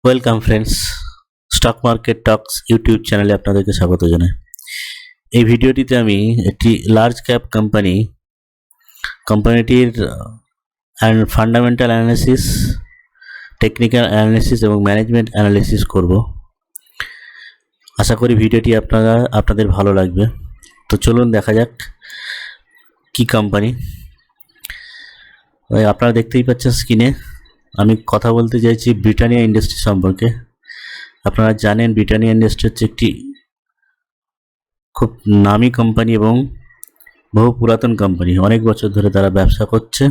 Welcome friends, stock market টক্স YouTube চ্যানেলে আপনাদেরকে স্বাগত জানাই। এই ভিডিওটিতে আমি একটি লার্জ ক্যাপ কোম্পানিটির ফান্ডামেন্টাল অ্যানালিসিস, টেকনিক্যাল অ্যানালিসিস এবং ম্যানেজমেন্ট অ্যানালিসিস করব। আশা করি ভিডিওটি আপনাদের ভালো লাগবে। তো চলুন দেখা যাক কি কোম্পানি। আপনারা দেখতেই পাচ্ছেন স্ক্রিনে। আমি কথা বলতে চাইছি ব্রিটানিয়া ইন্ডাস্ট্রি সম্পর্কে। আপনারা জানেন ব্রিটানিয়া ইন্ডাস্ট্রি হচ্ছে একটি খুব নামি কোম্পানি এবং বহু পুরাতন কোম্পানি। অনেক বছর ধরে তারা ব্যবসা করছে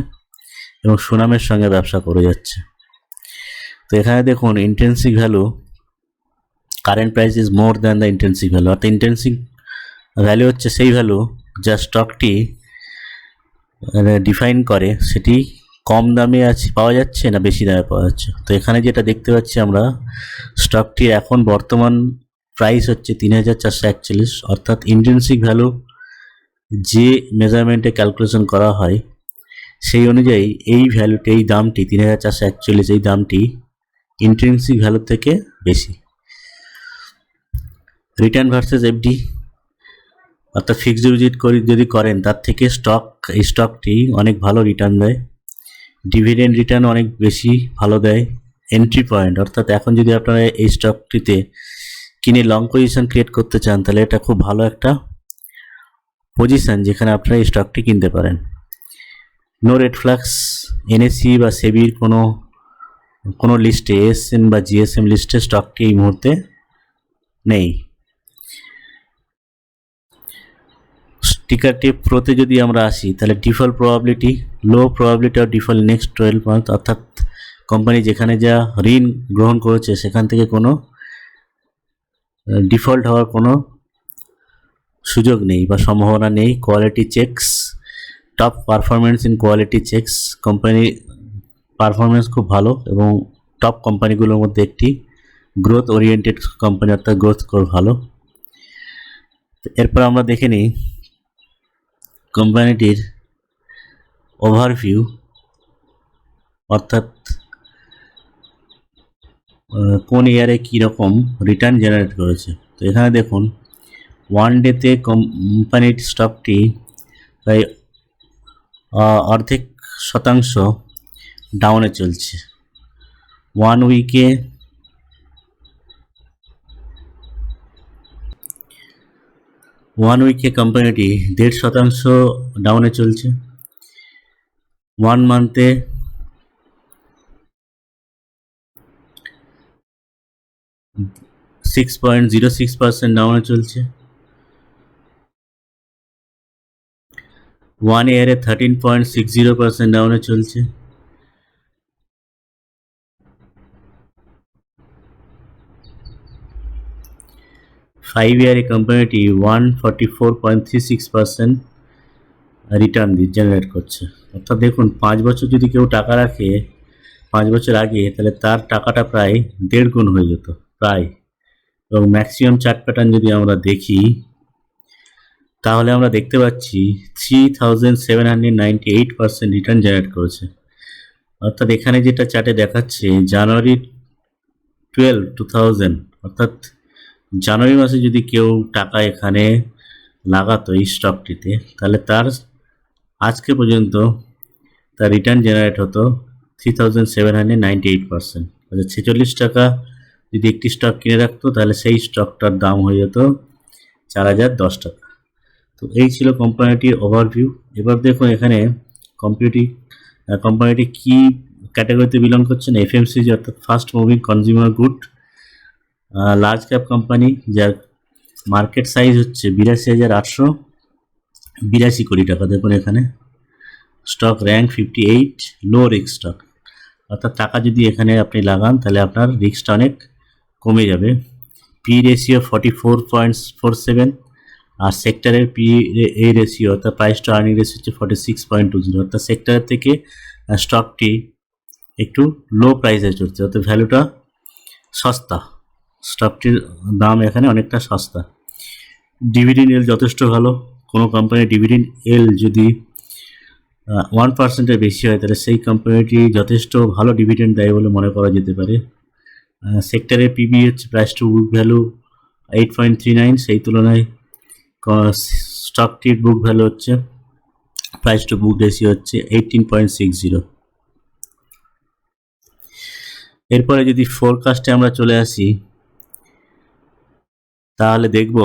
এবং সুনামের সঙ্গে ব্যবসা করে যাচ্ছে। তো এখানে দেখুন intrinsic value, current price is more than the intrinsic value. অর্থাৎ ইন্ট্রিনসিক ভ্যালু হচ্ছে সেই ভ্যালু যা স্টকটি ডিফাইন করে সেটি কম দামে পাওয়া যাচ্ছে না বেশি দামে পাওয়া যাচ্ছে। তো এখানে যেটা দেখতে পাচ্ছি আমরা, স্টকটির এখন বর্তমান প্রাইস হচ্ছে ৩,৪৪১। অর্থাৎ ইন্ট্রিনসিক ভ্যালু যে মেজারমেন্টে ক্যালকুলেশন করা হয় সেই অনুযায়ী এই ভ্যালুটি, এই দামটি ৩,৪৪১, এই দামটি ইন্ট্রিনসিক ভ্যালুর থেকে বেশি। রিটার্ন ভার্সেস এফডি, অর্থাৎ ফিক্সড ডিপোজিট যদি করেন তার থেকে এই স্টকটি অনেক ভালো রিটার্ন দেয়। ডিভিডেন্ড রিটার্ন অনেক বেশি ভালো দেয়। এন্ট্রি পয়েন্ট, অর্থাৎ এখন যদি আপনারা এই স্টকটিতে কিনে লং পজিশন ক্রিয়েট করতে চান তাহলে এটা খুব ভালো একটা পজিশন যেখানে আপনারা এই স্টকটি কিনতে পারেন। নো রেড ফ্ল্যাগস, এনএসসি বা সেবির কোনো লিস্টে, এএসএম বা জিএসএম লিস্টে স্টকটি এই মুহূর্তে নেই। টিকার টিপ প্রোতে যদি আমরা আসি তাহলে default probability, low probability of default next 12 month, অর্থাৎ কোম্পানি যেখানে যা ঋণ গ্রহণ করেছে সেখান থেকে কোনো ডিফল্ট হওয়ার কোনো সুযোগ নেই বা সম্ভাবনা নেই। Quality checks, top performance in quality checks, কোম্পানির পারফরমেন্স খুব ভালো এবং টপ কোম্পানিগুলোর মধ্যে একটি। গ্রোথ ওরিয়েন্টেড কোম্পানি, অর্থাৎ গ্রোথ স্কোর ভালো। এরপর আমরা দেখে নিই কোম্পানিটির ওভারভিউ, অর্থাৎ কোন ইয়ারে কীরকম রিটার্ন জেনারেট করেছে। তো এখানে দেখুন ওয়ান ডেতে কোম্পানির স্টকটি প্রায় অর্ধেক শতাংশ ডাউনে চলছে। ওয়ান উইকে কোম্পানিটি 1.5% ডাউনে চলছে। 1 মান্থে 6.06% ডাউনে চলছে। 1 ইয়ারে 13.60% ডাউনে চলছে। 5 ইয়ারে কোম্পানিটি 144.36% রিটার্ন জেনারেট করছে। অর্থাৎ দেখুন 5 বছর যদি কেউ টাকা রাখে 5 বছর আগে, তাহলে তার টাকাটা প্রায় 1.5 গুণ হয়ে যেত প্রায়। এবং ম্যাক্সিমাম চার্ট প্যাটার্ন যদি আমরা দেখি তাহলে আমরা দেখতে পাচ্ছি 3,798% রিটার্ন জেনারেট করেছে। অর্থাৎ এখানে যেটা চার্টে দেখাচ্ছে জানুয়ারি 12, 2000, অর্থাৎ জানুয়ারি মাসে যদি কেউ টাকা এখানে লাগাতো এই স্টকটিতে তাহলে তার আজকে পর্যন্ত তার রিটার্ন জেনারেট হতো 3,798%। অর্থাৎ 46 টাকা যদি একটি স্টক কিনে রাখতো তাহলে সেই স্টকটার দাম হয়ে যেত 4,010 টাকা। তো এই ছিল কোম্পানিটির ওভারভিউ। এবার দেখুন এখানে কোম্পানিটি কি ক্যাটাগরিতে বিলং করছেন। এফএমসিজি, অর্থাৎ fast moving consumer good, large cap company, যার মার্কেট সাইজ হচ্ছে 82,882 কোটি টাকা। দেখুন এখানে stock rank 58, low risk stock, অর্থাৎ টাকা যদি এখানে আপনি লাগান তাহলে আপনার রিস্কটা অনেক কমে যাবে। পি রেশিও 44.47, আর সেক্টরের এই রেশিও অর্থাৎ প্রাইস টু আর্নিং রেশিও হচ্ছে 46.20, অর্থাৎ সেক্টরের থেকে স্টকটি একটু লো প্রাইসে চলছে, অর্থাৎ ভ্যালুটা সস্তা, স্টকটির দাম এখানে অনেকটা সস্তা। ডিভিডেন্ড এল যথেষ্ট ভালো। কোনো কোম্পানির ডিভিডেন্ড এল যদি 1%-এর বেশি হয় তাহলে সেই কোম্পানিটি যথেষ্ট ভালো ডিভিডেন্ড দেয় বলে মনে করা যেতে পারে। সেক্টরের পিবি হচ্ছে প্রাইস টু বুক ভ্যালু 8.39, সেই তুলনায় স্টকটির বুক ভ্যালু হচ্ছে প্রাইস টু বুক রেশিও হচ্ছে 18.60। এরপরে যদি ফোরকাস্টে আমরা চলে আসি তাহলে দেখব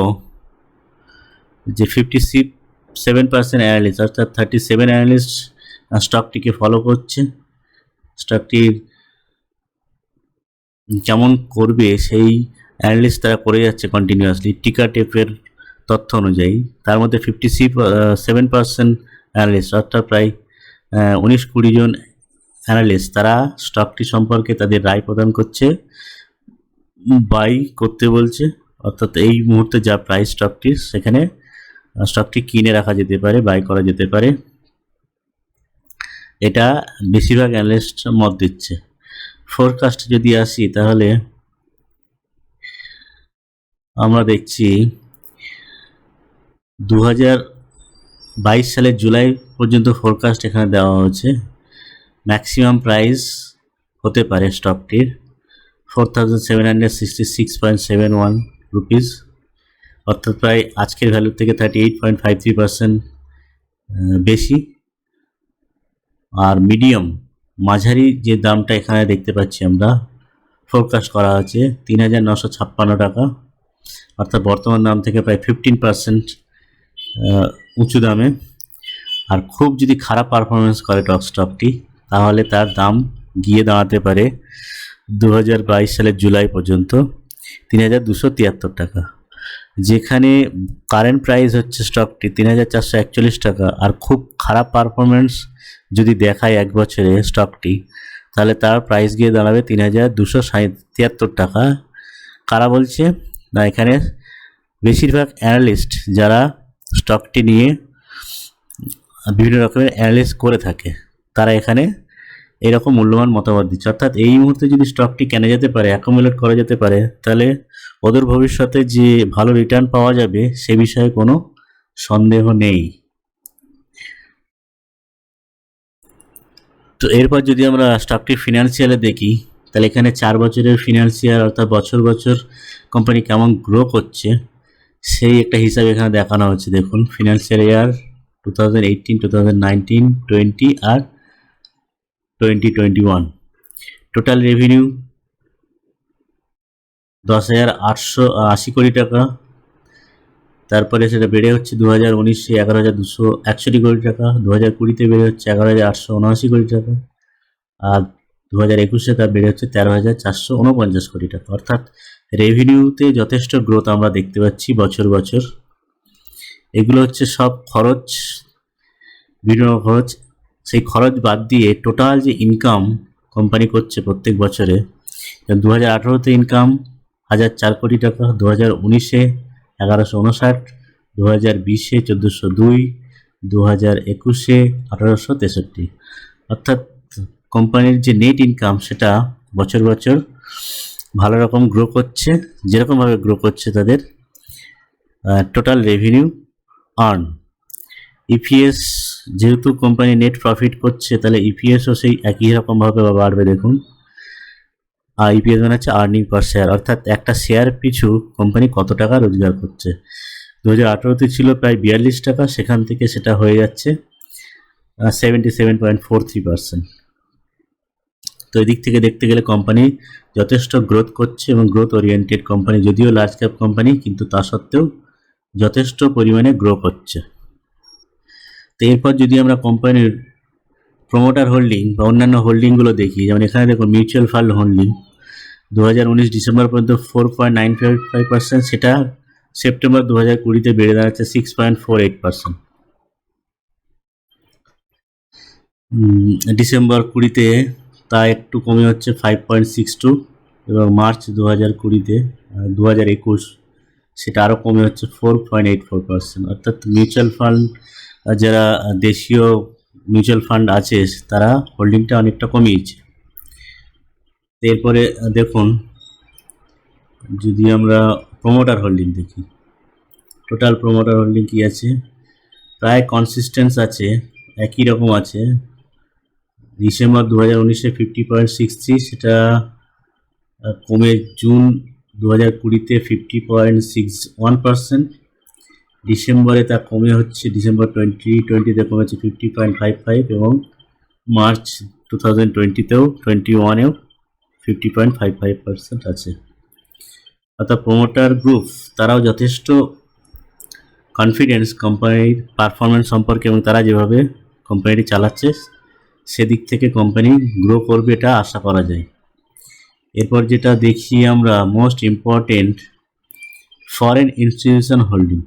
যে 57% অ্যানালিস্ট অর্থাৎ 37 অ্যানালিস্ট স্টকটিকে ফলো করছে। স্টকটির কেমন করবে সেই অ্যানালিস্ট তারা করে যাচ্ছে কন্টিনিউয়াসলি টিকা টেপের তথ্য অনুযায়ী। তার মধ্যে 57% অ্যানালিস্ট অর্থাৎ প্রায় 19-20 জন অ্যানালিস্ট তারা স্টকটি সম্পর্কে তাদের রায় প্রদান করছে, বাই করতে বলছে, অর্থাৎ এই মুহূর্তে যা প্রাইস স্টকটির সেখানে স্টকটি কিনে রাখা যেতে পারে, বাই করা যেতে পারে, এটা বেশিরভাগ অ্যানালিস্ট মত দিচ্ছে। ফোরকাস্ট যদি আসি তাহলে আমরা দেখছি 2022 সালের জুলাই পর্যন্ত ফোরকাস্ট এখানে দেওয়া হয়েছে। ম্যাক্সিমাম প্রাইস হতে পারে স্টকটির 4766.71 রুপিস, অর্থাৎ প্রায় আজকের ভ্যালু থেকে 38.53% বেশি। আর মিডিয়াম মাঝারি যে দামটা এখানে দেখতে পাচ্ছি আমরা ফোরকাস্ট করা আছে 3956 টাকা, অর্থাৎ বর্তমান দাম থেকে প্রায় 15% উঁচু দামে। আর খুব যদি খারাপ পারফরমেন্স করে স্টকটি তাহলে তার দাম গিয়ে দাঁড়াতে পারে 2022 সালের জুলাই পর্যন্ত 3273 টাকা, যেখানে কারেন্ট প্রাইস হচ্ছে স্টকটি 3441 টাকা। আর খুব খারাপ পারফরমেন্স যদি দেখায় এক বছরে স্টকটি তাহলে তার প্রাইস গিয়ে দাঁড়াবে 3273 টাকা। কারা বলছে না, এখানে বেশিরভাগ অ্যানালিস্ট যারা স্টকটি নিয়ে বিভিন্ন রকমের অ্যানালিস করে থাকে তারা এখানে এরকম মূল্যবান মতামত দিচ্ছে। অর্থাৎ এই মুহূর্তে যদি স্টকটি কেনা যেতে পারে, অ্যাকুমুলেট করা যেতে পারে, তাহলে ওদের ভবিষ্যতে যে ভালো রিটার্ন পাওয়া যাবে সে বিষয়ে কোনো সন্দেহ নেই। তো এরপর যদি আমরা স্টকটির ফিনান্সিয়ালে দেখি তাহলে এখানে 4 বছরের ফিনান্সিয়াল অর্থাৎ বছর বছর কোম্পানি কেমন গ্রো করছে সেই একটা হিসাব এখানে দেখানো হচ্ছে। দেখুন ফিনান্সিয়াল ইয়ার 2018, 2019, 20 আর 2021 টোটাল রেভিনিউ 10,880 কোটি টাকা। তারপরে সেটা বেড়ে হচ্ছে 2019-এ 11,261 কোটি টাকা, 2020-তে বেড়ে হচ্ছে 11,879 কোটি টাকা, আর 2021-এ তা বেড়ে হচ্ছে 13,449 কোটি টাকা। অর্থাৎ রেভিনিউতে যথেষ্ট গ্রোথ আমরা দেখতে পাচ্ছি বছর বছর। এগুলো হচ্ছে সব খরচ, বিভিন্ন খরচ, সেই খরচ বাদ দিয়ে টোটাল যে ইনকাম কোম্পানি করছে প্রত্যেক বছরে 2018-তে ইনকাম 1,004 কোটি টাকা, 2019-এ 1159, 2020-এ 1402, 2021-এ 1863। অর্থাৎ কোম্পানির যে নেট ইনকাম সেটা বছর বছর ভালো রকম গ্রো করছে, যেরকমভাবে গ্রো করছে তাদের টোটাল রেভিনিউ আর্ন। ইপিএস যেহেতু কোম্পানি নেট প্রফিট করছে তাহলে ইপিএসও সেই একই রকমভাবে বাড়বে। দেখুন ইপিএস মানে হচ্ছে আর্নিং পার শেয়ার, অর্থাৎ একটা শেয়ার পিছু কোম্পানি কত টাকা রোজগার করছে। 2018-তে ছিল প্রায় 42 টাকা, সেখান থেকে সেটা হয়ে যাচ্ছে 77.43%। তো এদিক থেকে দেখতে গেলে কোম্পানি যথেষ্ট গ্রোথ করছে এবং গ্রোথ ওরিয়েন্টেড কোম্পানি, যদিও লার্জ ক্যাপ কোম্পানি কিন্তু তা সত্ত্বেও যথেষ্ট পরিমাণে গ্রো করছে। তো এরপর যদি আমরা কোম্পানির প্রমোটার হোল্ডিং বা অন্যান্য হোল্ডিংগুলো দেখি, যেমন এখানে দেখুন মিউচুয়াল ফান্ড হোল্ডিং 2019 ডিসেম্বর পর্যন্ত 4.955%, সেটা সেপ্টেম্বর 2020-তে বেড়ে দাঁড়াচ্ছে 6.48%। ডিসেম্বর 20-তে তা একটু কমে হচ্ছে 5.62, এবং মার্চ 2020-তে 2021 সেটা আরও কমে হচ্ছে 4.84%। অর্থাৎ মিউচুয়াল ফান্ড যারা দেশীয় মিউচুয়াল ফান্ড আছে তারা হোল্ডিংটা অনেকটা কমিয়েছে। এরপরে দেখুন যদি আমরা প্রমোটার হোল্ডিং দেখি, টোটাল প্রমোটার হোল্ডিং কী আছে, প্রায় কনসিস্টেন্স আছে, একই রকম আছে। ডিসেম্বর 2019-এ 50.63, সেটা কমে জুন 2020-তে 50.61%, ডিসেম্বরে তা কমে হচ্ছে, ডিসেম্বর 2020-তে কমেছে 50.55 এবং মার্চ 2020-তেও 21-এও 50.55% আছে। অর্থাৎ প্রোমোটার গ্রুপ তারাও যথেষ্ট কনফিডেন্স কোম্পানির পারফরমেন্স সম্পর্কে এবং তারা যেভাবে কোম্পানিটি চালাচ্ছে সেদিক থেকে কোম্পানি গ্রো করবে এটা আশা করা যায়। এরপর যেটা দেখি আমরা most important foreign institution holding,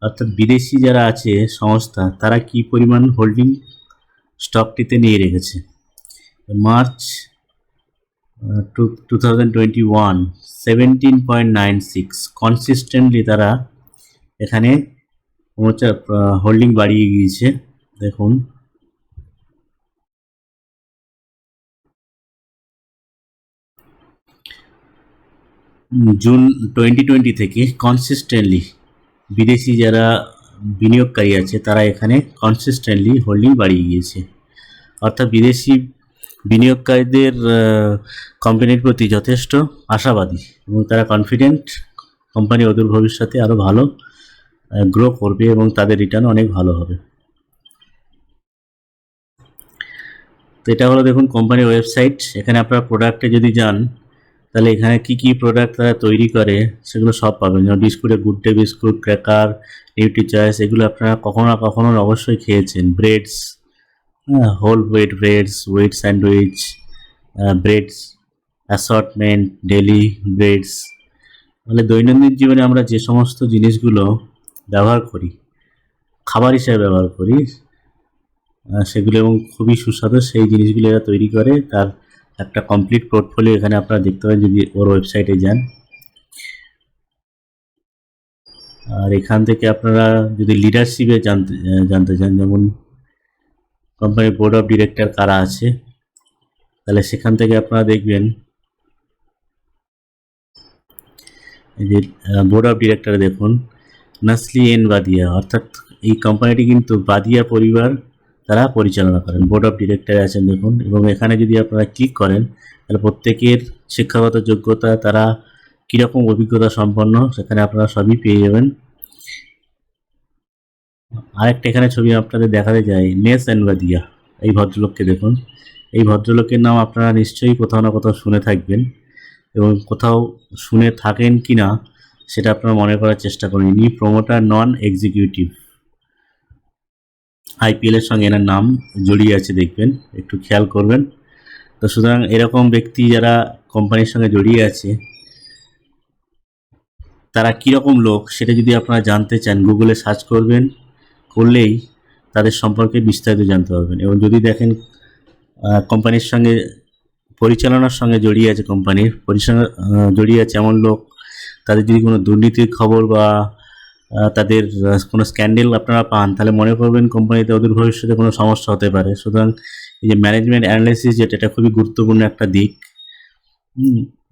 অর্থাৎ বিদেশি যারা আছে সংস্থা তারা কি পরিমাণ হোল্ডিং স্টকটিতে নিয়ে রেখেছে। মার্চ 2021 17.96, কনসিস্টেন্টলি তারা এখানে হোল্ডিং বাড়িয়ে গিয়েছে। দেখুন জুন 2020 থেকে কনসিস্টেন্টলি বিদেশি যারা বিনিয়োগকারী আছে তারা এখানে কনসিস্টেন্টলি হোল্ডিং বাড়িয়ে গিয়েছে। অর্থাৎ বিদেশি বিনিয়োগকারীদের কোম্পানির প্রতি যথেষ্ট আশাবাদী এবং তারা কনফিডেন্ট কোম্পানি অদূর ভবিষ্যতে আরও ভালো গ্রো করবে এবং তাদের রিটার্ন অনেক ভালো হবে। তো এটা হলো দেখুন কোম্পানির ওয়েবসাইট। এখানে আপনারা প্রোডাক্টে যদি যান তাহলে এখানে কি কি প্রোডাক্ট তারা তৈরি করে সেগুলো সব পাবেন, যেমন বিস্কুটে good day biscuit, cracker, nutri choice, এগুলো আপনারা কখনো না কখনো অবশ্যই খেয়েছেন। Breads, whole wheat breads, wheat sandwich, breads assortment, daily breads, মানে দৈনন্দিন জীবনে আমরা যে সমস্ত জিনিসগুলো ব্যবহার করি, খাবার হিসেবে ব্যবহার করি সেগুলো এবং খুবই সুস্বাদু সেই জিনিসগুলো এরা তৈরি করে। তার একটা কমপ্লিট পোর্টফোলিও এখানে আপনারা দেখতে পাবেন যদি ওর ওয়েবসাইটে যান। আর এখান থেকে আপনারা যদি লিডারশিপে জানতে চান, যেমন কোম্পানির বোর্ড অফ ডিরেক্টর কারা আছে, তাহলে সেখান থেকে আপনারা দেখবেন এই যে বোর্ড অফ ডিরেক্টরে দেখুন নাসলি এন বাদিয়া, অর্থাৎ এই কোম্পানিটি কিন্তু বাদিয়া পরিবার তারা পরিচালনা করেন। বোর্ড অফ ডিরেক্টরে আছেন দেখুন, এবং এখানে যদি আপনারা ক্লিক করেন তাহলে প্রত্যেকের শিক্ষাগত যোগ্যতা, তারা কীরকম অভিজ্ঞতা সম্পন্ন সেখানে আপনারা সবই পেয়ে যাবেন। আরেকটা এখানে ছবি আপনাদের দেখাতে যায় নেস এনবাদিয়া, এই ভদ্রলোককে দেখুন। এই ভদ্রলোকের নাম আপনারা নিশ্চয়ই কোথাও না কোথাও শুনে থাকবেন এবং কোথাও শুনে থাকেন কি না সেটা আপনারা মনে করার চেষ্টা করুন। ইনি প্রমোটার নন এক্সিকিউটিভ, আইপিএলের সঙ্গে এনার নাম জড়িয়ে আছে, দেখবেন একটু খেয়াল করবেন। তো সুতরাং এরকম ব্যক্তি যারা কোম্পানির সঙ্গে জড়িয়ে আছে তারা কীরকম লোক সেটা যদি আপনারা জানতে চান গুগলে সার্চ করলেই তাদের সম্পর্কে বিস্তারিত জানতে পারবেন। এবং যদি দেখেন কোম্পানির সঙ্গে পরিচালনার সঙ্গে জড়িয়ে আছে, কোম্পানির পরিচালনা জড়িয়ে আছে এমন লোক, তাদের যদি কোনো দুর্নীতির খবর বা তাদের কোনো স্ক্যান্ডেল আপনারা পান তাহলে মনে করবেন কোম্পানিতে অদূর ভবিষ্যতে কোনো সমস্যা হতে পারে। সুতরাং এই যে ম্যানেজমেন্ট অ্যানালাইসিস যেটা, এটা খুবই গুরুত্বপূর্ণ একটা দিক।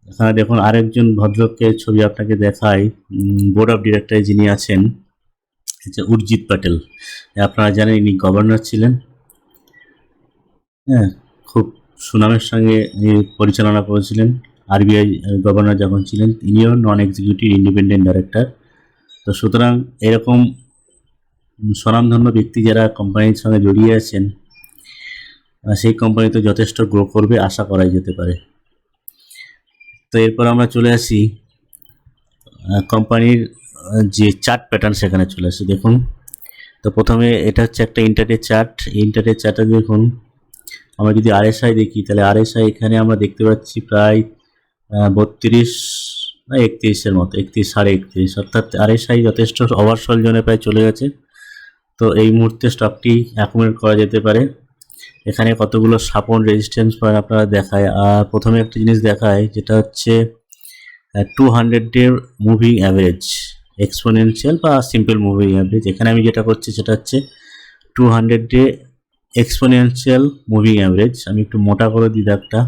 এখানে দেখুন আরেকজন ভদ্রলোকের ছবি আপনাকে দেখাই, বোর্ড অফ ডিরেক্টরে যিনি আছেন হচ্ছে উর্জিত প্যাটেল। আপনারা জানেন ইনি গভর্নর ছিলেন, হ্যাঁ, খুব সুনামের সঙ্গে পরিচালনা করেছিলেন আরবিআই গভর্নর যখন ছিলেন। ইনিও নন এক্সিকিউটিভ ইন্ডিপেন্ডেন্ট ডাইরেক্টর। তো সুতরাং এরকম স্বনামধন্য ব্যক্তি যারা কোম্পানির সঙ্গে জড়িয়ে আছেন সেই কোম্পানিতে যথেষ্ট গ্রো করবে আশা করাই যেতে পারে। তো এরপর আমরা চলে আসি কোম্পানির যে চার্ট প্যাটার্ন সেখানে চলে আসি। দেখুন, তো প্রথমে এটা হচ্ছে একটা ইন্টারডে চার্ট। এই ইন্টারডে চার্টে দেখুন আমরা যদি আরএসআই দেখি তাহলে আরএসআই এখানে আমরা দেখতে পাচ্ছি প্রায় 32 না 31-এর মতো, 31 সাড়ে 31, অর্থাৎ আরএসআই যথেষ্ট ওভারসল জোনে প্রায় চলে গেছে। তো এই মুহূর্তে স্টকটি অ্যাকুমুলেট করা যেতে পারে। এখানে কতগুলো সাপোর্ট রেজিস্ট্যান্স পয়েন্ট আপনারা দেখায়। আর প্রথমে একটা জিনিস দেখায় যেটা হচ্ছে 200-ডে মুভিং অ্যাভারেজ, এক্সপোনেনশিয়াল বা সিম্পল মুভিং অ্যাভারেজ। এখানে আমি যেটা করছি সেটা হচ্ছে 200-ডে এক্সপোনেনশিয়াল মুভিং অ্যাভারেজ। আমি একটু মোটা করে দিই দাগটা,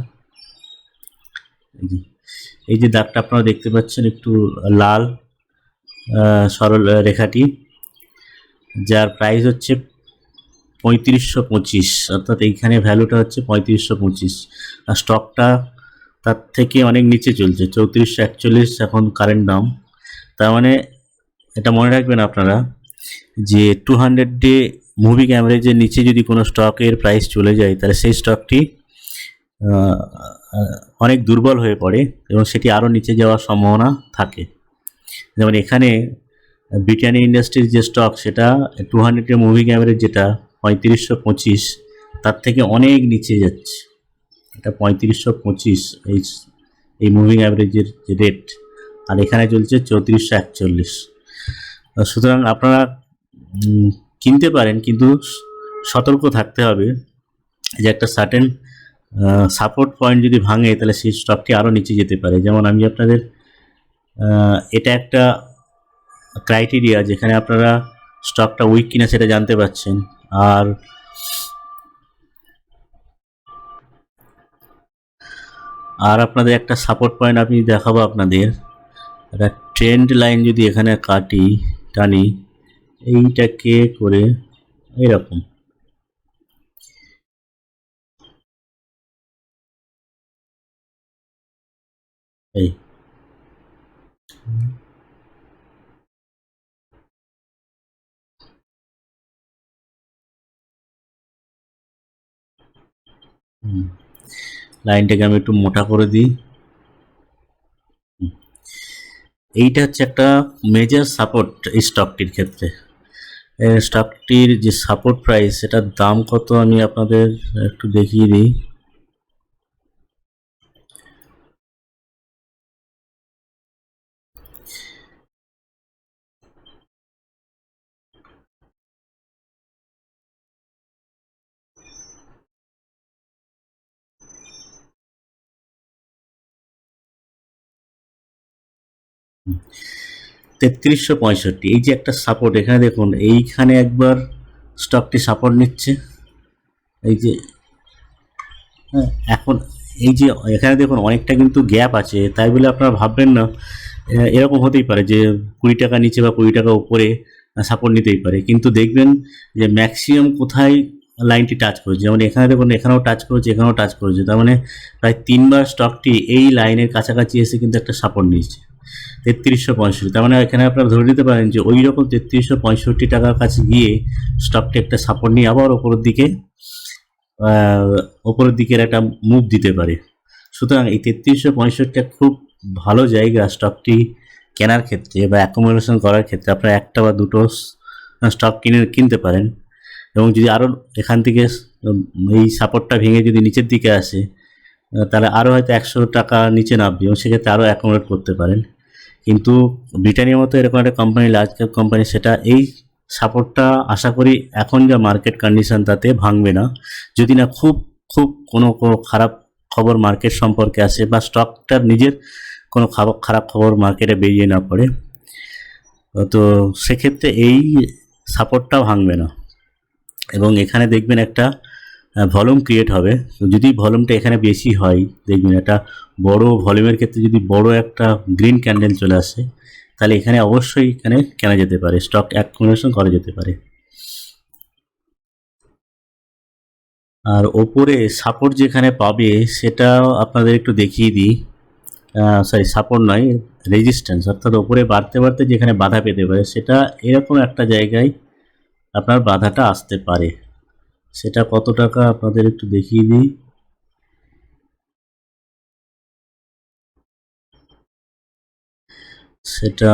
এই যে দাগটা আপনারা দেখতে পাচ্ছেন একটু লাল সরল রেখাটি, যার প্রাইস হচ্ছে 3525, অর্থাৎ এইখানে ভ্যালুটা হচ্ছে 3525 আর স্টকটা তার থেকে অনেক নিচে চলছে, 3441 এখন কারেন্ট দাম। তার মানে এটা মনে রাখবেন আপনারা যে 200 ডে মুভিং অ্যাভারেজের নিচে যদি কোনো স্টকের প্রাইস চলে যায় তাহলে সেই স্টকটি অনেক দুর্বল হয়ে পড়ে এবং সেটি আরও নিচে যাওয়ার সম্ভাবনা থাকে। যেমন এখানে ব্রিটানিয়া ইন্ডাস্ট্রিজ যে স্টক সেটা 200 মুভিং অ্যাভারেজ যেটা 3525 তার থেকে অনেক নিচে যাচ্ছে। এটা 3525 এই মুভিং অ্যাভারেজের যে রেট, আর এখানে চলছে 3441। সুতরাং আপনারা কিনতে পারেন, কিন্তু সতর্ক থাকতে হবে যে একটা সার্টেন সাপোর্ট পয়েন্ট যদি ভাঙে তাহলে সেই স্টকটি আরও নিচে যেতে পারে। যেমন আমি আপনাদের এটা একটা ক্রাইটেরিয়া যেখানে আপনারা স্টকটা উইক কিনা সেটা জানতে পারছেন। আর আপনাদের একটা সাপোর্ট পয়েন্ট আমি দেখাবো আপনাদের, একটা ট্রেন্ড লাইন যদি এখানে টানি এইটাকে করে এরকম, এই লাইনটাকে আমি একটু মোটা করে দিই। এইটা হচ্ছে একটা মেজর সাপোর্ট এই স্টকটির ক্ষেত্রে। স্টকটির যে সাপোর্ট প্রাইস সেটার দাম কত আমি আপনাদের একটু দেখিয়ে দিই। তেত্রিশশো পঁয়ষট্টি, এই যে একটা সাপোর্ট, এখানে দেখুন এইখানে একবার স্টকটি সাপোর্ট নিচ্ছে, এই যে এখন এই যে এখানে দেখুন অনেকটা কিন্তু গ্যাপ আছে, তাই বলে আপনারা ভাববেন না এরকম হতেই পারে যে 20 টাকা নিচে বা 20 টাকা উপরে সাপোর্ট নিতেই পারে, কিন্তু দেখবেন যে ম্যাক্সিমাম কোথায় লাইনটি টাচ করেছে। যেমন এখানে দেখুন এখানেও টাচ করেছে, এখানেও টাচ করেছে, তার মানে প্রায় 3বার স্টকটি এই লাইনের কাছাকাছি এসে কিন্তু একটা সাপোর্ট নিয়েছে 3365। তার মানে এখানে আপনারা ধরে নিতে পারেন যে ওই রকম 3365 টাকার কাছে গিয়ে স্টকটি একটা সাপোর্ট নিয়ে আবার ওপরের দিকের একটা মুভ দিতে পারে। সুতরাং এই 3365 খুব ভালো জায়গা স্টকটি কেনার ক্ষেত্রে বা অ্যাকোমোডেশন করার ক্ষেত্রে। আপনারা একটা বা দুটো স্টক কিনতে পারেন, এবং যদি আরও এখান থেকে এই সাপোর্টটা ভেঙে যদি নিচের দিকে আসে তাহলে আরও হয়তো 100 টাকা নিচে নামবে এবং সেক্ষেত্রে আরও অ্যাকোমোডেট করতে পারেন। কিন্তু ব্রিটানিয়ার মতো এরকম একটা কোম্পানি, লার্জ ক্যাপ কোম্পানি, সেটা এই সাপোর্টটা আশা করি এখন যা মার্কেট কন্ডিশন তাতে ভাঙবে না, যদি না খুব খুব কোনো খারাপ খবর মার্কেট সম্পর্কে আসে বা স্টকটার নিজের কোনো খারাপ খবর মার্কেটে বেরিয়ে না পড়ে, তো সেক্ষেত্রে এই সাপোর্টটা ভাঙবে না। এবং এখানে দেখবেন একটা ভলিউম ক্রিয়েট হবে। যদি ভলিউমটা এখানে বেশি হয়, দেখবেন একটা বড় ভলিউমের ক্ষেত্রে যদি বড় একটা গ্রিন ক্যান্ডেল চলে আসে তাহলে এখানে অবশ্যই এখানে কেনা যেতে পারে, স্টক অ্যাকুমুলেশন করা যেতে পারে। আর ওপরে সাপোর্ট যেখানে পাবে সেটাও আপনাদের একটু দেখিয়ে দিই। সরি, সাপোর্ট নয়, রেজিস্ট্যান্স, অর্থাৎ ওপরে বাড়তে বাড়তে যেখানে বাধা পেতে পারে সেটা এরকম একটা জায়গায় আপনার বাধাটা আসতে পারে। সেটা কত টাকা আপনাদের একটু দেখিয়ে দিই। সেটা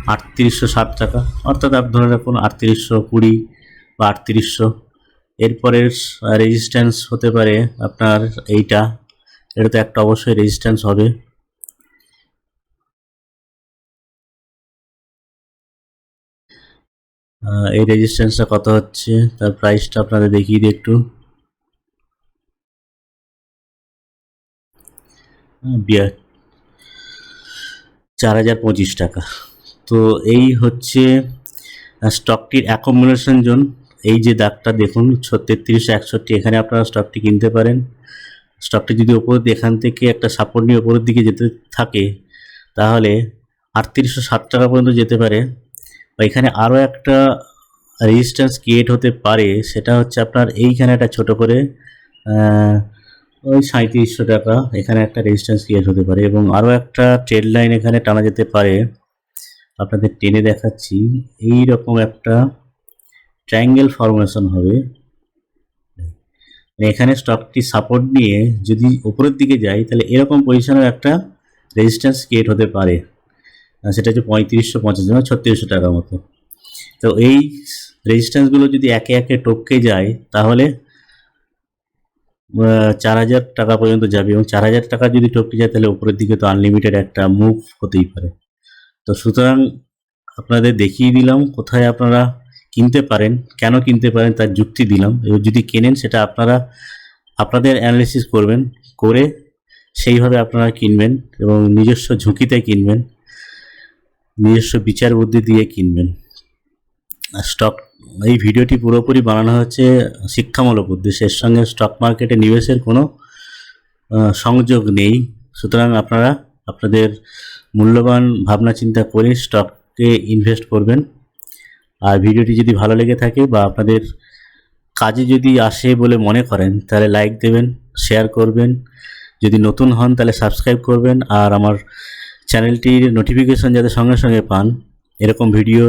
3807 টাকা, অর্থাৎ আপনি ধরে রাখুন 3820 বা 3800। এরপরের রেজিস্ট্যান্স হতে পারে আপনার এইটা, এটা তো একটা অবশ্যই রেজিস্ট্যান্স হবে। এই রেজিস্ট্যান্সটা কত হচ্ছে তার প্রাইসটা আপনাদের দেখিয়ে দিই একটু। 4025 টাকা। তো এই হচ্ছে স্টকটির অ্যাকুমুলেশন জোন। এই যে দাগটা দেখুন 3361, এখানে আপনারা স্টকটি কিনতে পারেন। স্টকটি যদি ওপর এখান থেকে একটা সাপোর্ট নিয়ে ওপরের দিকে যেতে থাকে তাহলে 3807 টাকা পর্যন্ত যেতে পারে। এখানে আরও একটা রেজিস্ট্যান্স ক্রিয়েট হতে পারে, সেটা হচ্ছে আপনার এইখানে একটা ছোট করে ওই 3700 টাকা এখানে একটা রেজিস্ট্যান্স ক্রিয়েট হতে পারে, এবং আরও একটা ট্রেড লাইন এখানে টানা যেতে পারে। আপনাদের টেনে দেখাচ্ছি, এই রকম একটা ট্রায়াঙ্গেল ফরমেশন হবে। এখানে স্টকটি সাপোর্ট নিয়ে যদি উপরের দিকে যায়, তাহলে এরকম পজিশনের একটা রেজিস্ট্যান্স ক্রিয়েট হতে পারে, সেটা হচ্ছে 3550 3600 টাকার মতো। তো এই রেজিস্ট্যান্সগুলো যদি একে একে টপকে যায়, তাহলে 4000 টাকা পর্যন্ত যাবে, এবং 4000 টাকা যদি টপকে যায়, তাহলে উপরের দিকে তো আনলিমিটেড একটা মুভ হতেই পারে। তো সুতরাং আপনাদের দেখিয়ে দিলাম কোথায় আপনারা কিনতে পারেন, কেন কিনতে পারেন তার যুক্তি দিলাম। এবার যদি কেনেন, সেটা আপনারা আপনাদের অ্যানালিসিস করবেন, করে সেইভাবে আপনারা কিনবেন, এবং নিজস্ব ঝুঁকিতে কিনবেন, নিজস্ব বিচার বুদ্ধি দিয়ে কিনবেন। স্টক এই ভিডিওটি পুরোপুরি বানানো হচ্ছে শিক্ষামূলক উদ্দেশ্যে, এর সঙ্গে স্টক মার্কেটে নিবেশের কোনো সংযোগ নেই। সুতরাং আপনারা আপনাদের মূল্যবান ভাবনা চিন্তা করে স্টকে ইনভেস্ট করবেন। আর ভিডিওটি যদি ভালো লেগে থাকে বা আপনাদের কাজে যদি আসে বলে মনে করেন, তাহলে লাইক দেবেন, শেয়ার করবেন। যদি নতুন হন তাহলে সাবস্ক্রাইব করবেন, আর আমার চ্যানেলটির নোটিফিকেশন যাতে সঙ্গে সঙ্গে পান, এরকম ভিডিও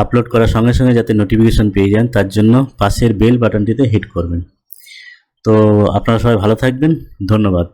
আপলোড করার সঙ্গে সঙ্গে যাতে নোটিফিকেশন পেয়ে যান, তার জন্য পাশের বেল বাটনটিতে হিট করবেন। তো আপনারা সবাই ভালো থাকবেন, ধন্যবাদ।